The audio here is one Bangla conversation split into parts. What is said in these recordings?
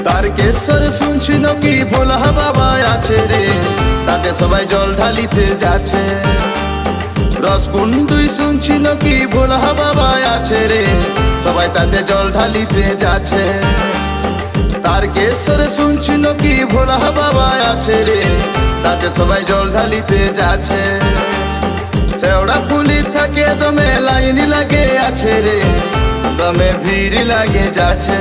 তারকেশ্বর শুনছি নাকি ভোলা বাবা আছে রে, তাতে সবাই জল ঢালিতে যাচ্ছে। রসকুন্ডুই শুনছি নাকি ভোলা বাবা আছে রে, সবাই তাতে জল ঢালিতে যাচ্ছে। তারকেশ্বর শুনছি নাকি ভোলা বাবা আছে রে, তাতে সবাই জল ঢালিতে যাচ্ছে। শেওড়া ফুলি থাকে দমে লাইন লাগে আছে রে, দমে ভিড় লাগে যাচ্ছে।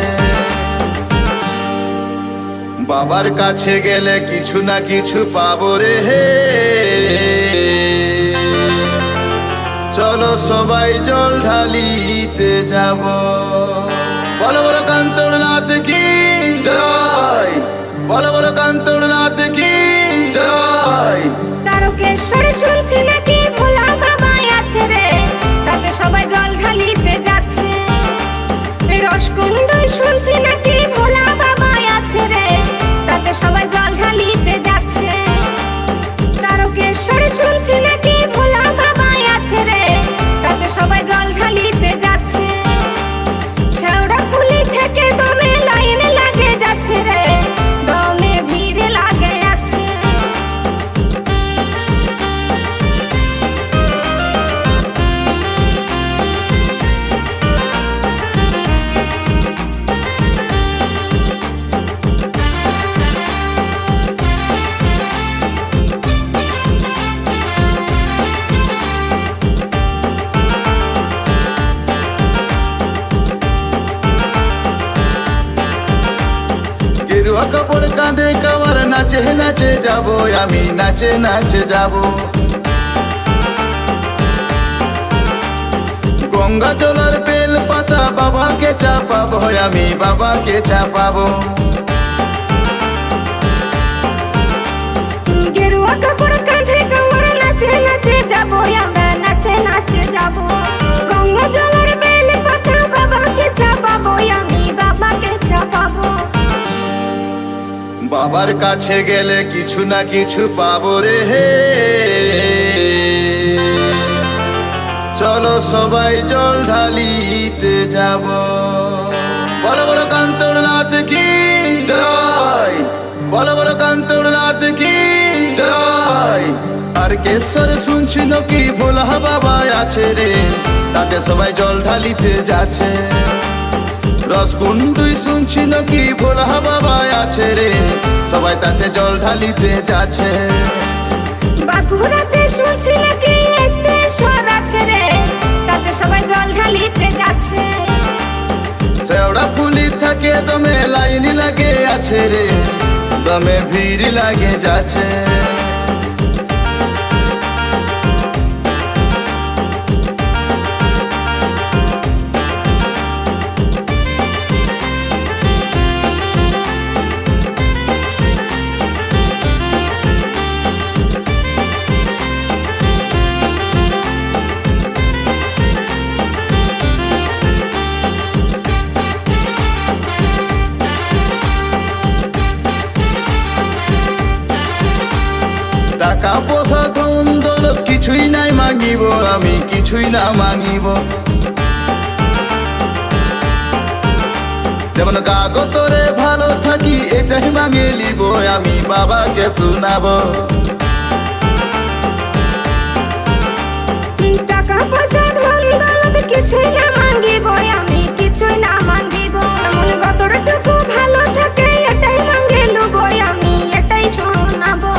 বাবার কাছে গেলে কিছু না কিছু পাবো রে হে, চলো সবাই জল ঢালিতে যাব। বলো বলো কান্তর নাথ কি জয়, বলো বলো কান্তর নাথ কি জয়। তারকেশ্বরে শুনছি নাকি ভোলা বাবা আছে রে, তাতে সবাই জল ঢালিতে যাচ্ছে। রসকুন্ডুই শুনছি নাকি ভোলা বাবা আছে রে, তাতে সবাই জল ঢালিতে যাচ্ছে। তারকেশ্বরে শুনছি নাকি ভোলা বাবা আছে রে, তাতে সবাই জল ঢালিতে যাচ্ছে। শেওড়া ফুলি থেকে দমে লাইন লাগে যাচ্ছে রে, দমে ভিড় লাগে আছে। গেরুয়া কাপড় কাঁধে কাওয়ার নাচে নাচে যাব, আমি নাচে নাচে যাব। গঙ্গা জলের বেল পাতা বাবাকে চাপাবো, আমি বাবাকে চাপাবো। গেরুয়া কাপড় কাঁধে কাওয়ার নাচে নাচে যাব, আমরা নাচে নাচে যাব। গঙ্গা জলের বেল পাতা বাবাকে চাপাবো, আমি বাবাকে চাপাবো। বাবার কাছে গেলে কিছু না কিছু পাবো রে হে, চলো সবাই জল ঢালিতে যাব। বলো বলো কান্তর নাথ কি জয়, বলো বলো কান্তর নাথ কি জয়। তারকেশ্বর শুনছি নাকি ভোলা বাবা আছে রে, তাতে সবাই জল ঢালিতে যাচ্ছে। রসকুন্ডুই শুনছি নাকি ভোলা বাবা আছে রে, সবাই তাতে জল ঢালিতে যাচ্ছে। বাঁকুড়াতে শুনছি নাকি এক্তেশ্বর আছে রে, তাতে সবাই জল ঢালিতে যাচ্ছে। শেওড়া ফুলি থাকে দমে লাইন লাগে আছে রে, দমে ভিড় লাগে যাচ্ছে। টাকা পয়সা ধন দৌলত কিছুই নাই মাগিব, আমি কিছুই না মাগিব। যেমন কাগতরে ভালো থাকি এটাই মাগে লিব, আমি বাবাকে শোনাবো। টাকা পয়সা ধন দৌলত কিছুই না মাগিব, আমি কিছুই না মাগিব। মন কতটুকু ভালো থাকে এটাই মাগে লুব, আমি এটাই শোনাবো।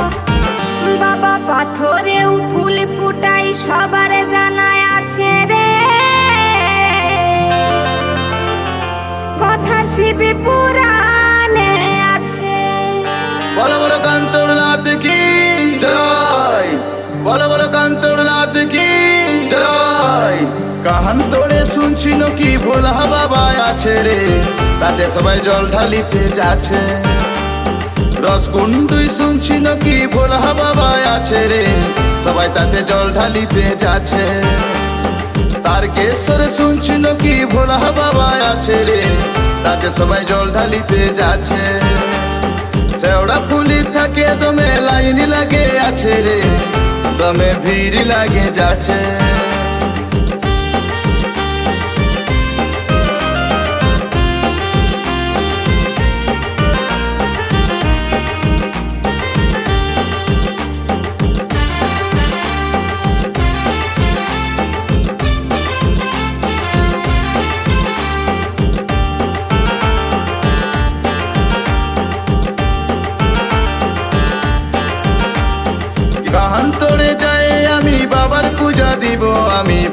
বাবা পাথরেও ফুল ফুটাই সবার জানায় আছে রে, কথা শিব পুরাণে আছে। বলো বলো কান্তর নাথ কি জয়, বলো বলো কান্তর নাথ কি জয়। কাহান তোড়ে শুনছি নাকি ভোলা বাবা আছে রে, তাতে সবাই জল ঢালিতে যাচ্ছে। রসকুন্ডুই শুনছি নাকি ভোলা বাবা আছে রে, সবাই তাতে জল ঢালিতে যাচ্ছে। তারকেশ্বর শুনছি নাকি ভোলা বাবা আছে রে, তাতে সবাই জল ঢালিতে যাচ্ছে। শেওড়া ফুলি থাকে দমে লাইন লাগে আছে রে, দমে ভিড় লাগে যাচ্ছে।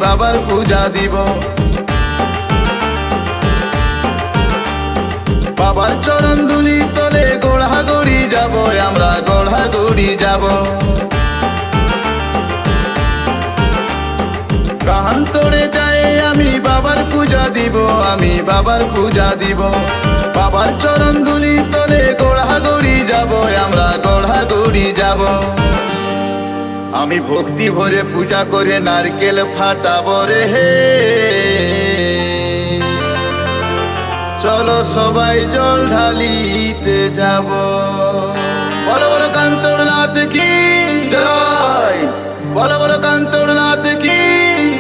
বাবার পূজা দিব। বাবার চরণ ধুলি তলে গোড়াগড়ি যাব, আমরা গোড়াগড়ি যাব। কাহান তোড়ে যায় আমি বাবার পূজা দিব, আমি বাবার পূজা দিব। বাবার চরণ ধুলি তলে গোড়াগড়ি যাব, আমরা গোড়াগড়ি যাব। আমি ভক্তি ভরে পূজা করে নারকেল ফাটাবো রে হে। চলো সবাই জল ঢালিতে যাব। বলো বলো কান্তর নাথ কি জয়, বলো বলো কান্তর নাথ কি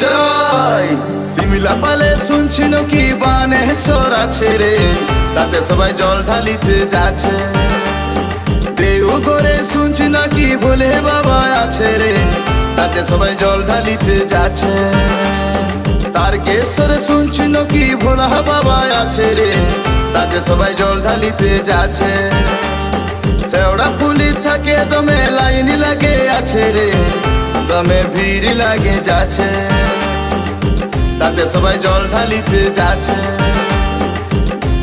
জয়। সিমলা পালে শুনছি নাকি বানেশ্বর আছে রে, তাতে সবাই জল ঢালিতে যাচ্ছে। দেওঘরে শুনছি নাকি ভোলে বাবা আছে রে, তাতে সবাই জল ঢালিতে যাচ্ছে। তারকেশ্বরে শুনছি নাকি ভোলা বাবা আছে রে, তাতে সবাই জল ঢালিতে যাচ্ছে। শেওড়া ফুলি থাকে দমে লাইন লাগে আছে রে, দমে ভিড় লাগে যাচ্ছে। তাতে সবাই জল ঢালিতে যাচ্ছে,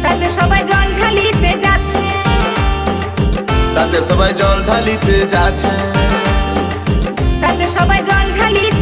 তাতে সবাই জল ঢালিতে যাচ্ছে। তাতে সবাই জল ঢালিতে যাচ্ছে, তাতে সবাই জল ঢালিতে